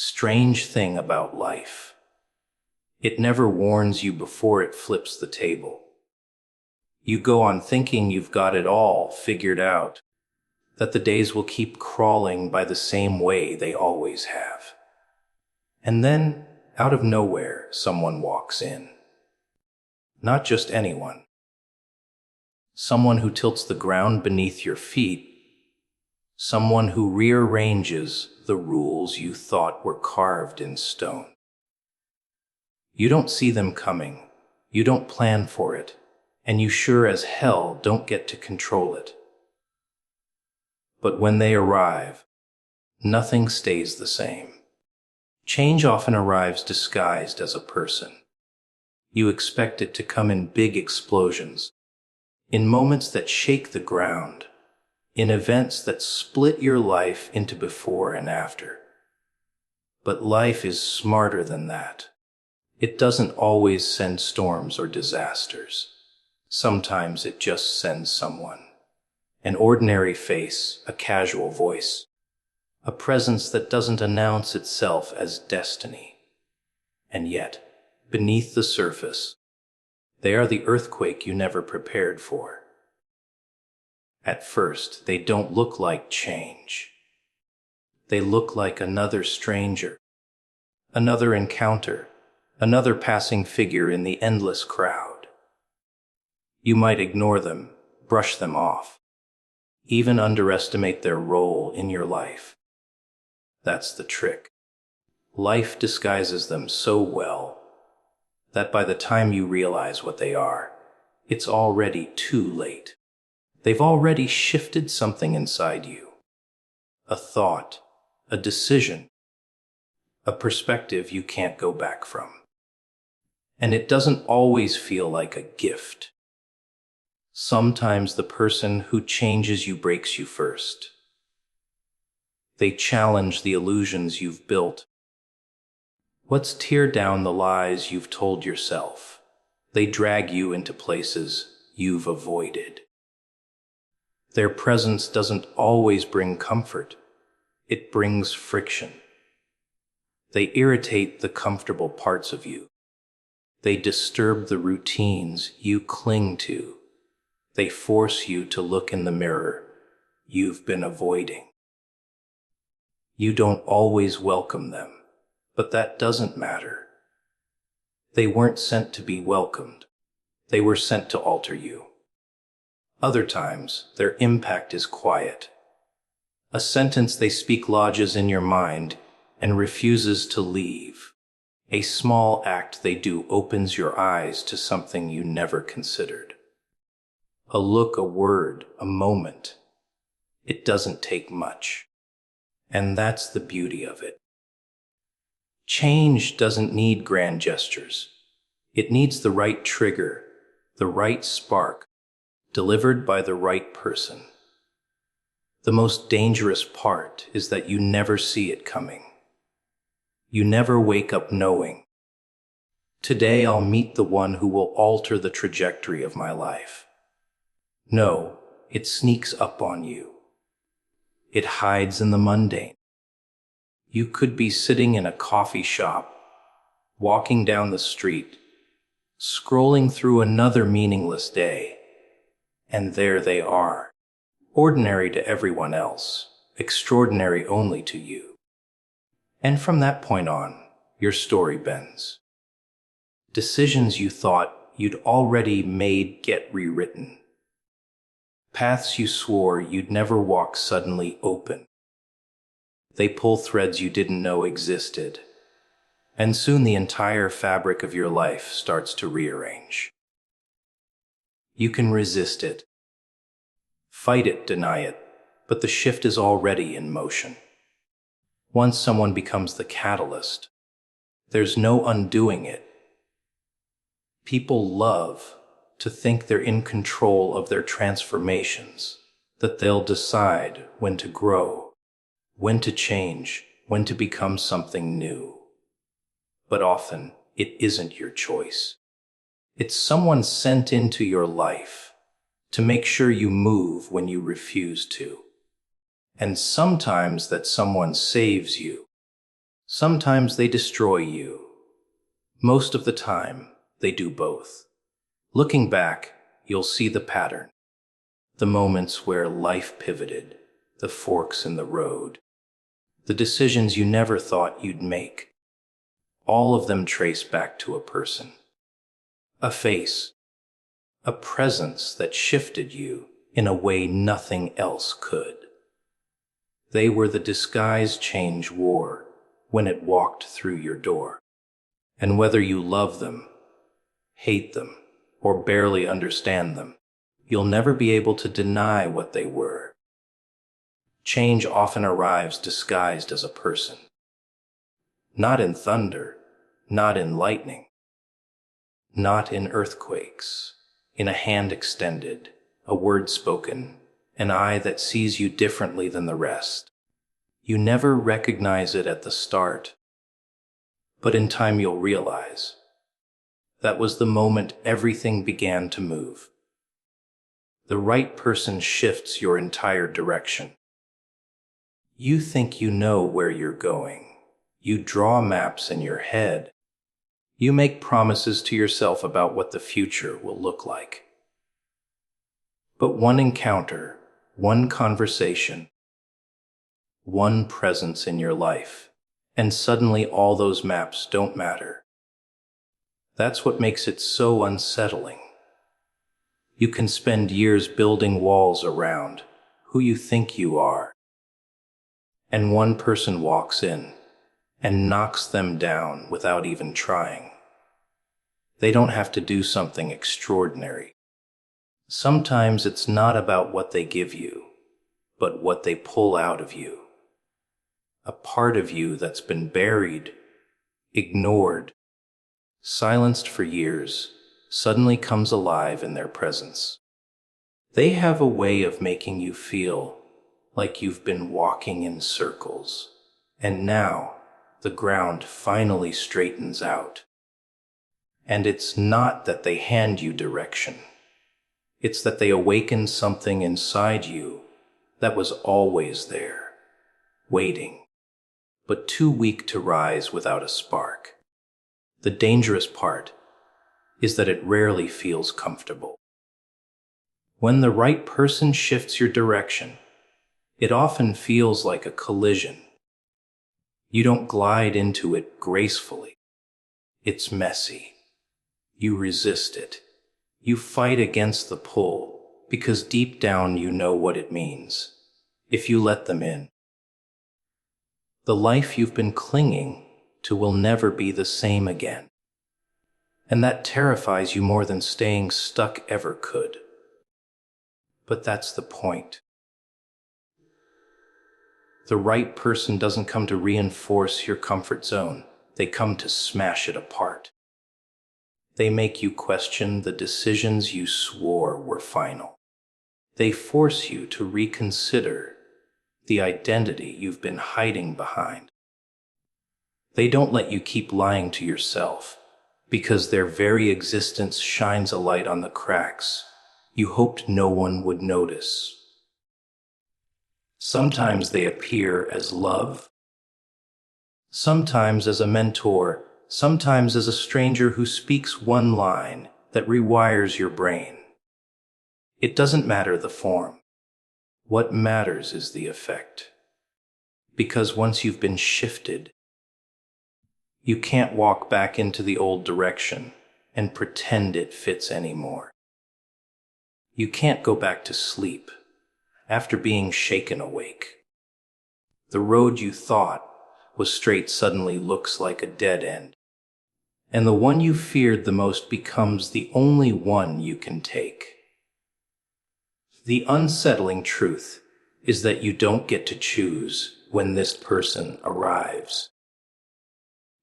strange thing about life. It never warns you before it flips the table. You go on thinking you've got it all figured out, that the days will keep crawling by the same way they always have. And then, out of nowhere, someone walks in. Not just anyone. Someone who tilts the ground beneath your feet. Someone who rearranges the rules you thought were carved in stone. You don't see them coming. You don't plan for it. And you sure as hell don't get to control it. But when they arrive, nothing stays the same. Change often arrives disguised as a person. You expect it to come in big explosions, in moments that shake the ground, in events that split your life into before and after. But life is smarter than that. It doesn't always send storms or disasters. Sometimes it just sends someone. An ordinary face, a casual voice, a presence that doesn't announce itself as destiny. And yet, beneath the surface, they are the earthquake you never prepared for. At first, they don't look like change. They look like another stranger, another encounter, another passing figure in the endless crowd. You might ignore them, brush them off, even underestimate their role in your life. That's the trick. Life disguises them so well that by the time you realize what they are, it's already too late. They've already shifted something inside you. A thought, a decision, a perspective you can't go back from. And it doesn't always feel like a gift. Sometimes the person who changes you breaks you first. They challenge the illusions you've built. Let's tear down the lies you've told yourself. They drag you into places you've avoided. Their presence doesn't always bring comfort. It brings friction. They irritate the comfortable parts of you. They disturb the routines you cling to. They force you to look in the mirror you've been avoiding. You don't always welcome them, but that doesn't matter. They weren't sent to be welcomed. They were sent to alter you. Other times, their impact is quiet. A sentence they speak lodges in your mind and refuses to leave. A small act they do opens your eyes to something you never considered. A look, a word, a moment. It doesn't take much. And that's the beauty of it. Change doesn't need grand gestures. It needs the right trigger, the right spark, delivered by the right person. The most dangerous part is that you never see it coming. You never wake up knowing, today I'll meet the one who will alter the trajectory of my life. No, it sneaks up on you. It hides in the mundane. You could be sitting in a coffee shop, walking down the street, scrolling through another meaningless day, and there they are, ordinary to everyone else, extraordinary only to you. And from that point on, your story bends. Decisions you thought you'd already made get rewritten. Paths you swore you'd never walk suddenly open. They pull threads you didn't know existed, and soon the entire fabric of your life starts to rearrange. You can resist it, fight it, deny it, but the shift is already in motion. Once someone becomes the catalyst, there's no undoing it. People love to think they're in control of their transformations, that they'll decide when to grow, when to change, when to become something new. But often, it isn't your choice. It's someone sent into your life to make sure you move when you refuse to. And sometimes that someone saves you. Sometimes they destroy you. Most of the time, they do both. Looking back, you'll see the pattern. The moments where life pivoted, the forks in the road, the decisions you never thought you'd make. All of them trace back to a person. A face. A presence that shifted you in a way nothing else could. They were the disguise change wore when it walked through your door. And whether you love them, hate them, or barely understand them, you'll never be able to deny what they were. Change often arrives disguised as a person. Not in thunder, not in lightning, not in earthquakes, in a hand extended, a word spoken, an eye that sees you differently than the rest. You never recognize it at the start, but in time you'll realize. That was the moment everything began to move. The right person shifts your entire direction. You think you know where you're going. You draw maps in your head. You make promises to yourself about what the future will look like. But one encounter, one conversation, one presence in your life, and suddenly all those maps don't matter. That's what makes it so unsettling. You can spend years building walls around who you think you are, and one person walks in and knocks them down without even trying. They don't have to do something extraordinary. Sometimes it's not about what they give you, but what they pull out of you. A part of you that's been buried, ignored, silenced for years, suddenly comes alive in their presence. They have a way of making you feel like you've been walking in circles, and now the ground finally straightens out. And it's not that they hand you direction. It's that they awaken something inside you that was always there, waiting, but too weak to rise without a spark. The dangerous part is that it rarely feels comfortable. When the right person shifts your direction, it often feels like a collision. You don't glide into it gracefully. It's messy. You resist it. You fight against the pull because deep down you know what it means if you let them in. The life you've been clinging to will never be the same again. And that terrifies you more than staying stuck ever could. But that's the point. The right person doesn't come to reinforce your comfort zone. They come to smash it apart. They make you question the decisions you swore were final. They force you to reconsider the identity you've been hiding behind. They don't let you keep lying to yourself, because their very existence shines a light on the cracks you hoped no one would notice. Sometimes they appear as love, sometimes as a mentor, sometimes as a stranger who speaks one line that rewires your brain. It doesn't matter the form. What matters is the effect. Because once you've been shifted, you can't walk back into the old direction and pretend it fits anymore. You can't go back to sleep after being shaken awake. The road you thought was straight suddenly looks like a dead end. And the one you feared the most becomes the only one you can take. The unsettling truth is that you don't get to choose when this person arrives.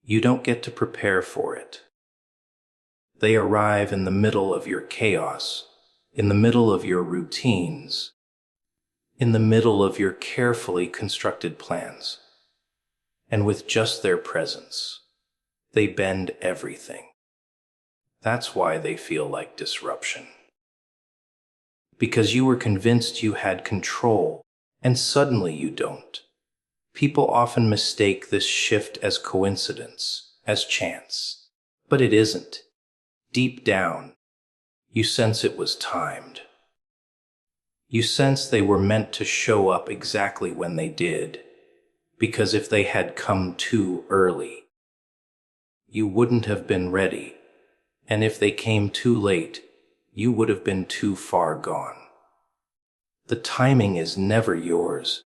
You don't get to prepare for it. They arrive in the middle of your chaos, in the middle of your routines, in the middle of your carefully constructed plans. And with just their presence, they bend everything. That's why they feel like disruption. Because you were convinced you had control, and suddenly you don't. People often mistake this shift as coincidence, as chance. But it isn't. Deep down, you sense it was timed. You sense they were meant to show up exactly when they did, because if they had come too early, you wouldn't have been ready, and if they came too late, you would have been too far gone. The timing is never yours,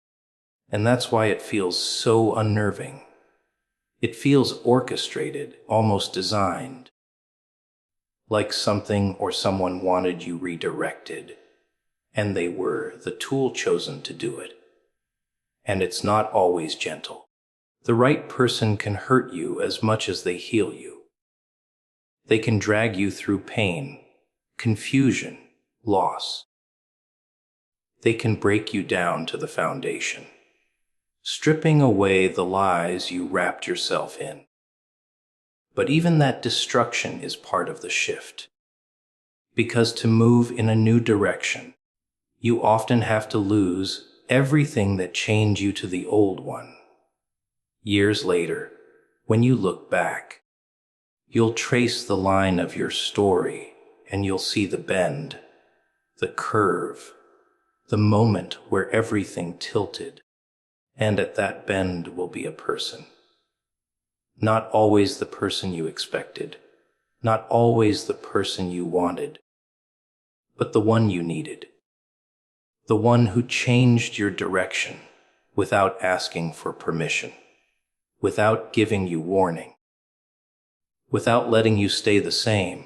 and that's why it feels so unnerving. It feels orchestrated, almost designed, like something or someone wanted you redirected, and they were the tool chosen to do it. And it's not always gentle. The right person can hurt you as much as they heal you. They can drag you through pain, confusion, loss. They can break you down to the foundation, stripping away the lies you wrapped yourself in. But even that destruction is part of the shift. Because to move in a new direction, you often have to lose everything that chained you to the old one. Years later, when you look back, you'll trace the line of your story and you'll see the bend, the curve, the moment where everything tilted. And at that bend will be a person. Not always the person you expected, not always the person you wanted, but the one you needed. The one who changed your direction without asking for permission, without giving you warning, without letting you stay the same.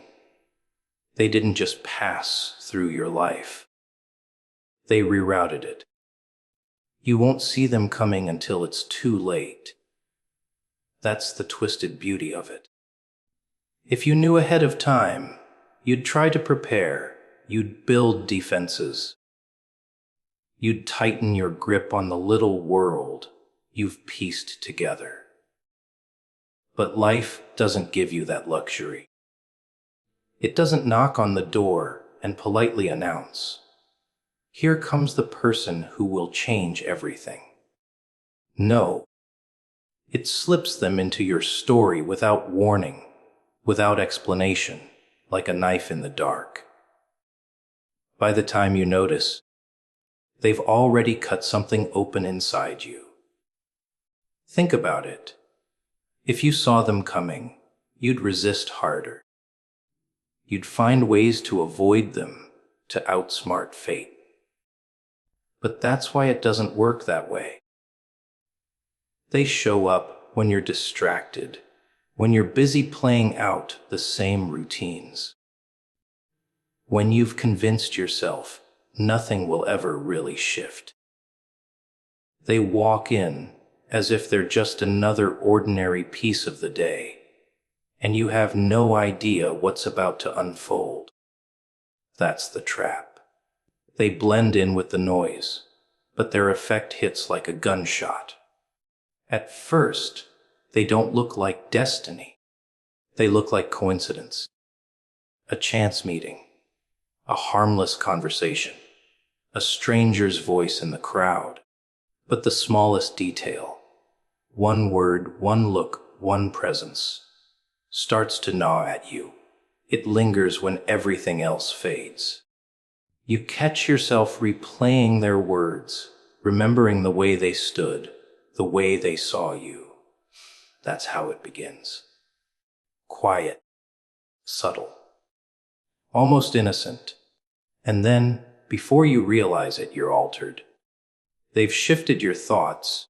They didn't just pass through your life. They rerouted it. You won't see them coming until it's too late. That's the twisted beauty of it. If you knew ahead of time, you'd try to prepare, you'd build defenses. You'd tighten your grip on the little world you've pieced together. But life doesn't give you that luxury. It doesn't knock on the door and politely announce, "Here comes the person who will change everything." No. It slips them into your story without warning, without explanation, like a knife in the dark. By the time you notice, they've already cut something open inside you. Think about it. If you saw them coming, you'd resist harder. You'd find ways to avoid them, to outsmart fate. But that's why it doesn't work that way. They show up when you're distracted, when you're busy playing out the same routines. When you've convinced yourself nothing will ever really shift. They walk in as if they're just another ordinary piece of the day, and you have no idea what's about to unfold. That's the trap. They blend in with the noise, but their effect hits like a gunshot. At first, they don't look like destiny. They look like coincidence. A chance meeting, a harmless conversation, a stranger's voice in the crowd. But the smallest detail, one word, one look, one presence, starts to gnaw at you. It lingers when everything else fades. You catch yourself replaying their words, remembering the way they stood, the way they saw you. That's how it begins. Quiet, subtle, almost innocent. And then, before you realize it, you're altered. They've shifted your thoughts,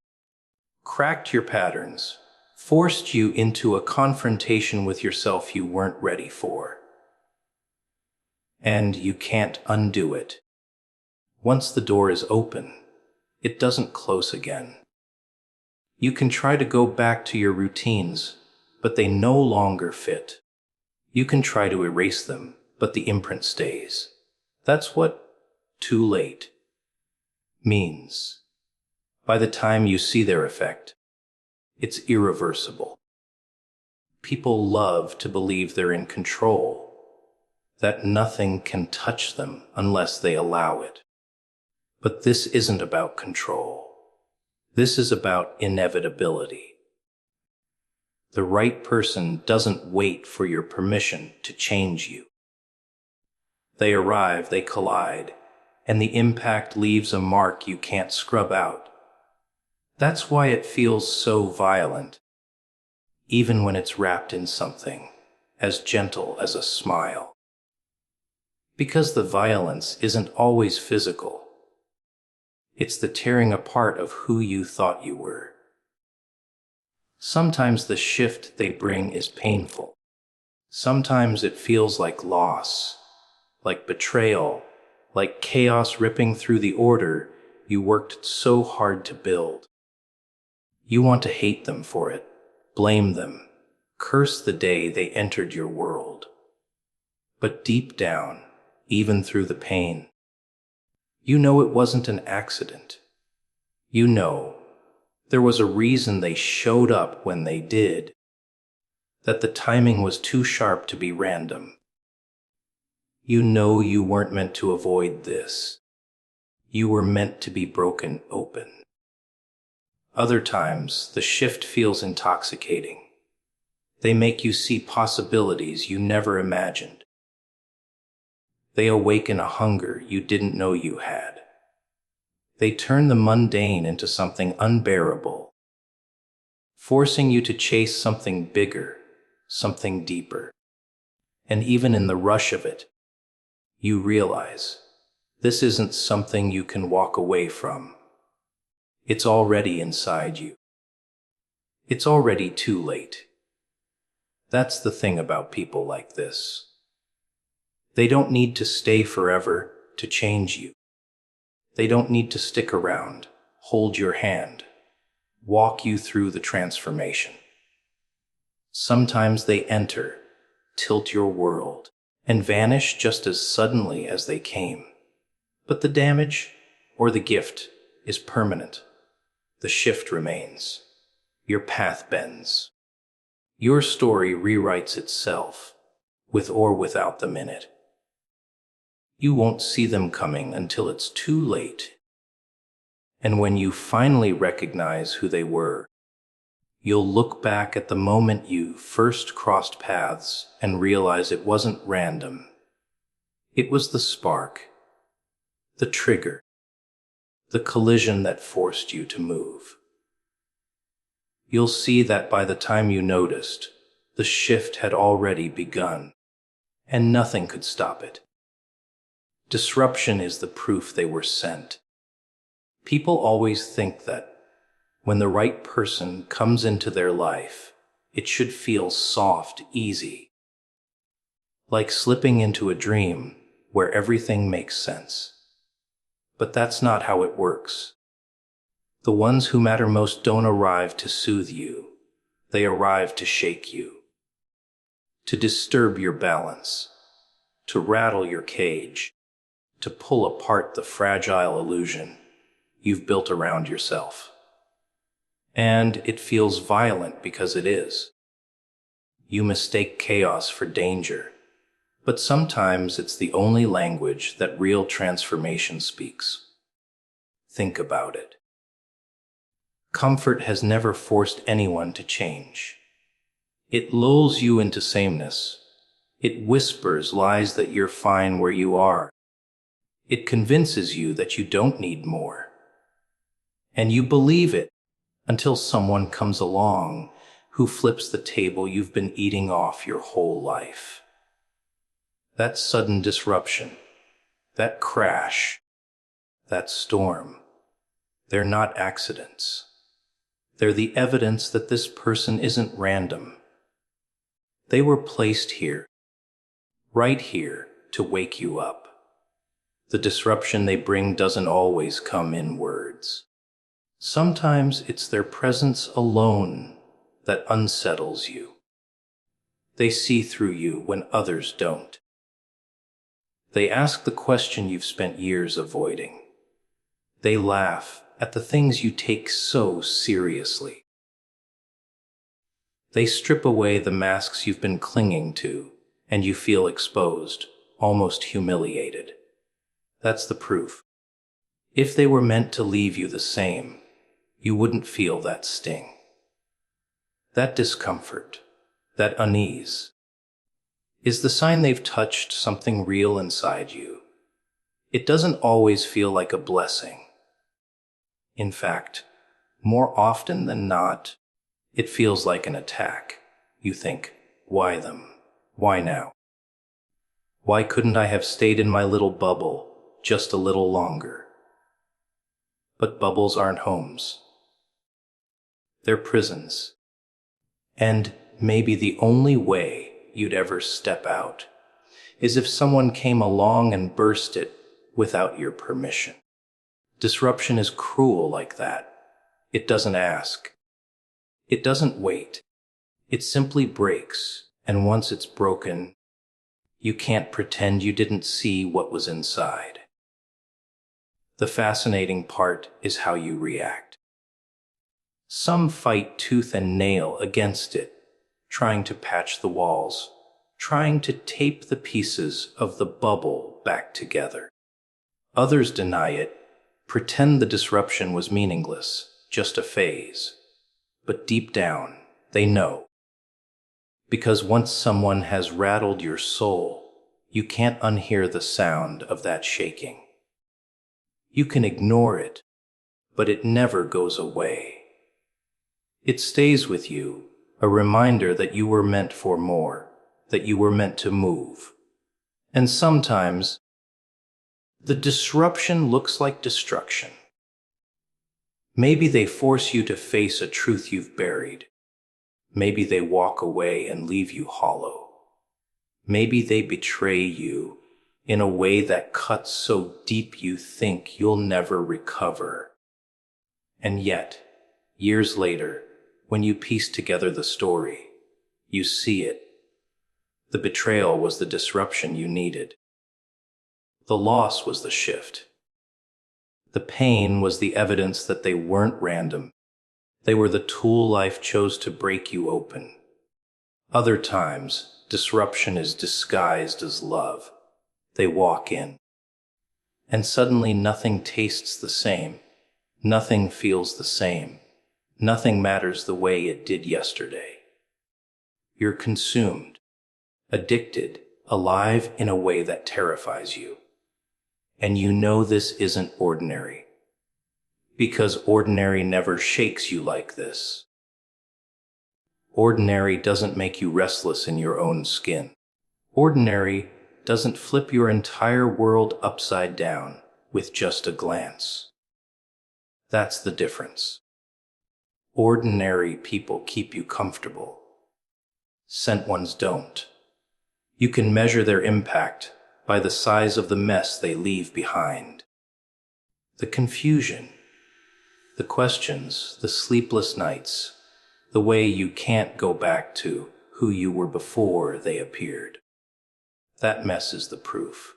cracked your patterns, forced you into a confrontation with yourself you weren't ready for. And you can't undo it. Once the door is open, it doesn't close again. You can try to go back to your routines, but they no longer fit. You can try to erase them, but the imprint stays. That's what too late means. By the time you see their effect, it's irreversible. People love to believe they're in control, that nothing can touch them unless they allow it. But this isn't about control. This is about inevitability. The right person doesn't wait for your permission to change you. They arrive, they collide, and the impact leaves a mark you can't scrub out. That's why it feels so violent, even when it's wrapped in something as gentle as a smile. Because the violence isn't always physical. It's the tearing apart of who you thought you were. Sometimes the shift they bring is painful. Sometimes it feels like loss, like betrayal, like chaos ripping through the order you worked so hard to build. You want to hate them for it, blame them, curse the day they entered your world. But deep down, even through the pain, you know it wasn't an accident. You know there was a reason they showed up when they did, that the timing was too sharp to be random. You know you weren't meant to avoid this. You were meant to be broken open. Other times, the shift feels intoxicating. They make you see possibilities you never imagined. They awaken a hunger you didn't know you had. They turn the mundane into something unbearable, forcing you to chase something bigger, something deeper. And even in the rush of it, you realize this isn't something you can walk away from. It's already inside you. It's already too late. That's the thing about people like this. They don't need to stay forever to change you. They don't need to stick around, hold your hand, walk you through the transformation. Sometimes they enter, tilt your world, and vanish just as suddenly as they came. But the damage, or the gift, is permanent. The shift remains. Your path bends. Your story rewrites itself, with or without them in it. You won't see them coming until it's too late. And when you finally recognize who they were, you'll look back at the moment you first crossed paths and realize it wasn't random. It was the spark, the trigger, the collision that forced you to move. You'll see that by the time you noticed, the shift had already begun, and nothing could stop it. Disruption is the proof they were sent. People always think that when the right person comes into their life, it should feel soft, easy, like slipping into a dream where everything makes sense. But that's not how it works. The ones who matter most don't arrive to soothe you. They arrive to shake you, to disturb your balance, to rattle your cage, to pull apart the fragile illusion you've built around yourself. And it feels violent because it is. You mistake chaos for danger, but sometimes it's the only language that real transformation speaks. Think about it. Comfort has never forced anyone to change. It lulls you into sameness. It whispers lies that you're fine where you are. It convinces you that you don't need more. And you believe it until someone comes along who flips the table you've been eating off your whole life. That sudden disruption, that crash, that storm, they're not accidents. They're the evidence that this person isn't random. They were placed here, right here, to wake you up. The disruption they bring doesn't always come in words. Sometimes it's their presence alone that unsettles you. They see through you when others don't. They ask the question you've spent years avoiding. They laugh at the things you take so seriously. They strip away the masks you've been clinging to, and you feel exposed, almost humiliated. That's the proof. If they were meant to leave you the same, you wouldn't feel that sting. That discomfort, that unease, is the sign they've touched something real inside you. It doesn't always feel like a blessing. In fact, more often than not, it feels like an attack. You think, why them? Why now? Why couldn't I have stayed in my little bubble just a little longer? But bubbles aren't homes. They're prisons. And maybe the only way you'd ever step out is if someone came along and burst it without your permission. Disruption is cruel like that. It doesn't ask. It doesn't wait. It simply breaks, and once it's broken, you can't pretend you didn't see what was inside. The fascinating part is how you react. Some fight tooth and nail against it, trying to patch the walls, trying to tape the pieces of the bubble back together. Others deny it, pretend the disruption was meaningless, just a phase. But deep down, they know. Because once someone has rattled your soul, you can't unhear the sound of that shaking. You can ignore it, but it never goes away. It stays with you, a reminder that you were meant for more, that you were meant to move. And sometimes, the disruption looks like destruction. Maybe they force you to face a truth you've buried. Maybe they walk away and leave you hollow. Maybe they betray you in a way that cuts so deep you think you'll never recover. And yet, years later, when you piece together the story, you see it. The betrayal was the disruption you needed. The loss was the shift. The pain was the evidence that they weren't random. They were the tool life chose to break you open. Other times, disruption is disguised as love. They walk in, and suddenly nothing tastes the same. Nothing feels the same. Nothing matters the way it did yesterday. You're consumed, addicted, alive in a way that terrifies you. And you know this isn't ordinary, because ordinary never shakes you like this. Ordinary doesn't make you restless in your own skin. Ordinary doesn't flip your entire world upside down with just a glance. That's the difference. Ordinary people keep you comfortable. Sent ones don't. You can measure their impact by the size of the mess they leave behind. The confusion, the questions, the sleepless nights, the way you can't go back to who you were before they appeared. That mess is the proof.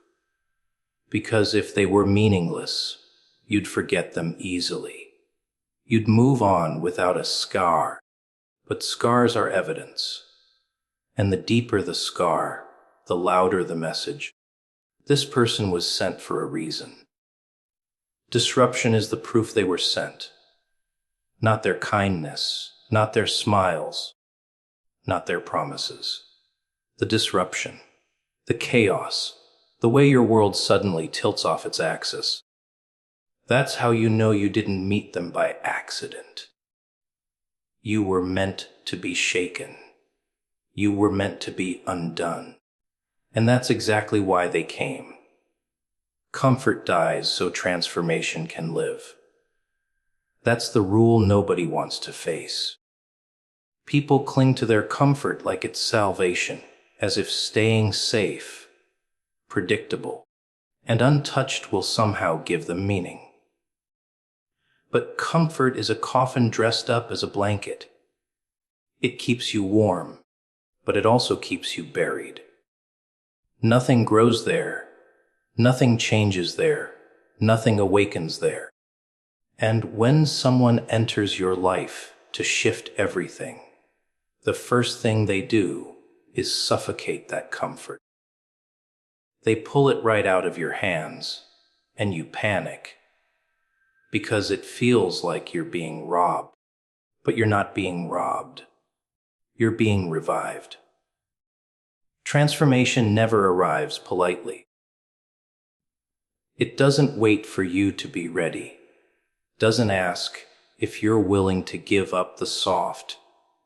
Because if they were meaningless, you'd forget them easily. You'd move on without a scar. But scars are evidence. And the deeper the scar, the louder the message. This person was sent for a reason. Disruption is the proof they were sent. Not their kindness, not their smiles, not their promises. The disruption, the chaos, the way your world suddenly tilts off its axis. That's how you know you didn't meet them by accident. You were meant to be shaken. You were meant to be undone. And that's exactly why they came. Comfort dies so transformation can live. That's the rule nobody wants to face. People cling to their comfort like it's salvation, as if staying safe, predictable, and untouched will somehow give them meaning. But comfort is a coffin dressed up as a blanket. It keeps you warm, but it also keeps you buried. Nothing grows there. Nothing changes there. Nothing awakens there. And when someone enters your life to shift everything, the first thing they do is suffocate that comfort. They pull it right out of your hands, and you panic. because it feels like you're being robbed. But you're not being robbed. You're being revived. Transformation never arrives politely. It doesn't wait for you to be ready. Doesn't ask if you're willing to give up the soft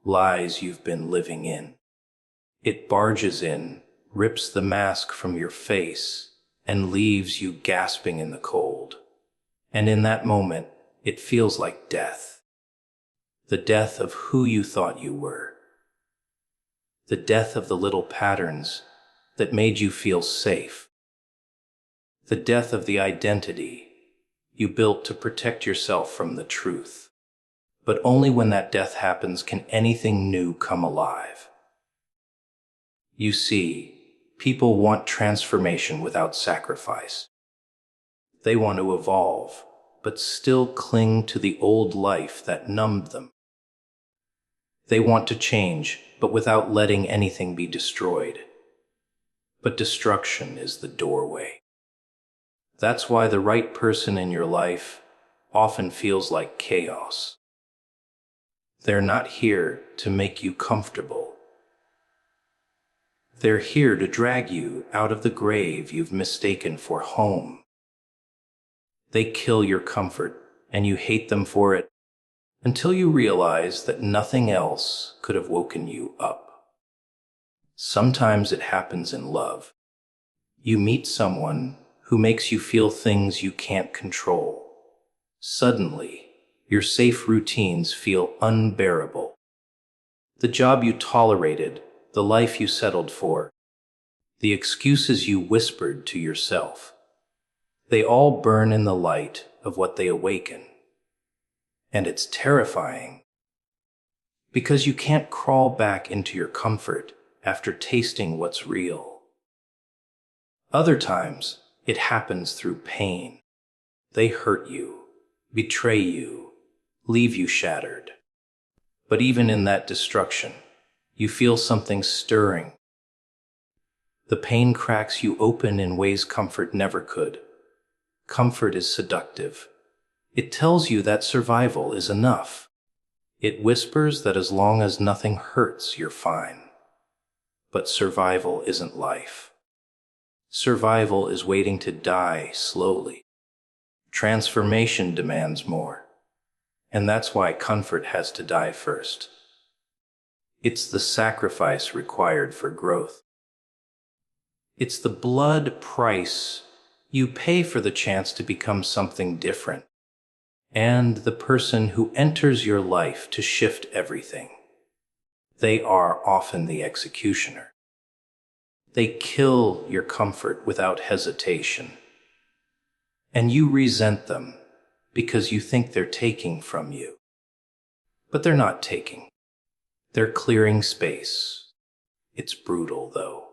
lies you've been living in. It barges in, rips the mask from your face, and leaves you gasping in the cold. And in that moment, it feels like death. The death of who you thought you were. The death of the little patterns that made you feel safe. The death of the identity you built to protect yourself from the truth. But only when that death happens can anything new come alive. You see, people want transformation without sacrifice. They want to evolve, but still cling to the old life that numbed them. They want to change, but without letting anything be destroyed. But destruction is the doorway. That's why the right person in your life often feels like chaos. They're not here to make you comfortable. They're here to drag you out of the grave you've mistaken for home. They kill your comfort, and you hate them for it, until you realize that nothing else could have woken you up. Sometimes it happens in love. You meet someone who makes you feel things you can't control. Suddenly, your safe routines feel unbearable. The job you tolerated, the life you settled for, the excuses you whispered to yourself, they all burn in the light of what they awaken. And it's terrifying, because you can't crawl back into your comfort after tasting what's real. Other times, it happens through pain. They hurt you, betray you, leave you shattered. But even in that destruction, you feel something stirring. The pain cracks you open in ways comfort never could. Comfort is seductive. It tells you that survival is enough. It whispers that as long as nothing hurts, you're fine. But survival isn't life. Survival is waiting to die slowly. Transformation demands more. And that's why comfort has to die first. It's the sacrifice required for growth. It's the blood price you pay for the chance to become something different. And the person who enters your life to shift everything. They are often the executioner. They kill your comfort without hesitation. And you resent them because you think they're taking from you. But they're not taking. They're clearing space. It's brutal, though.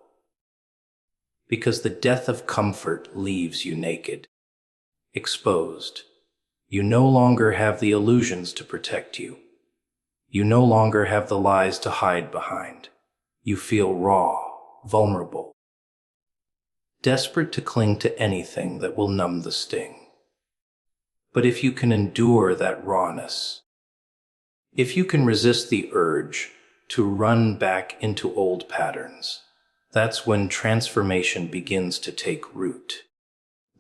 Because the death of comfort leaves you naked, exposed. You no longer have the illusions to protect you. You no longer have the lies to hide behind. You feel raw, vulnerable, desperate to cling to anything that will numb the sting. But if you can endure that rawness, if you can resist the urge to run back into old patterns, that's when transformation begins to take root.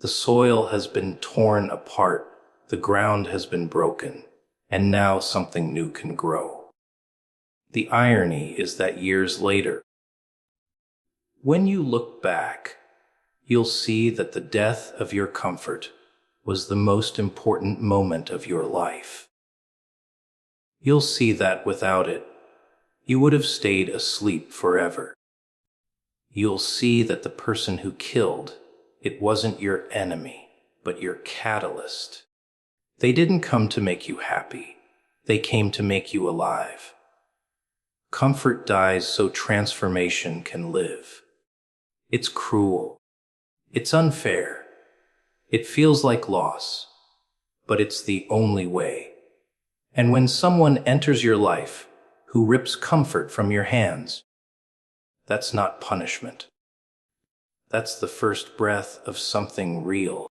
The soil has been torn apart, the ground has been broken, and now something new can grow. The irony is that years later, when you look back, you'll see that the death of your comfort was the most important moment of your life. You'll see that without it, you would have stayed asleep forever. You'll see that the person who killed, it wasn't your enemy, but your catalyst. They didn't come to make you happy. They came to make you alive. Comfort dies so transformation can live. It's cruel. It's unfair. It feels like loss, but it's the only way. And when someone enters your life who rips comfort from your hands, that's not punishment. That's the first breath of something real.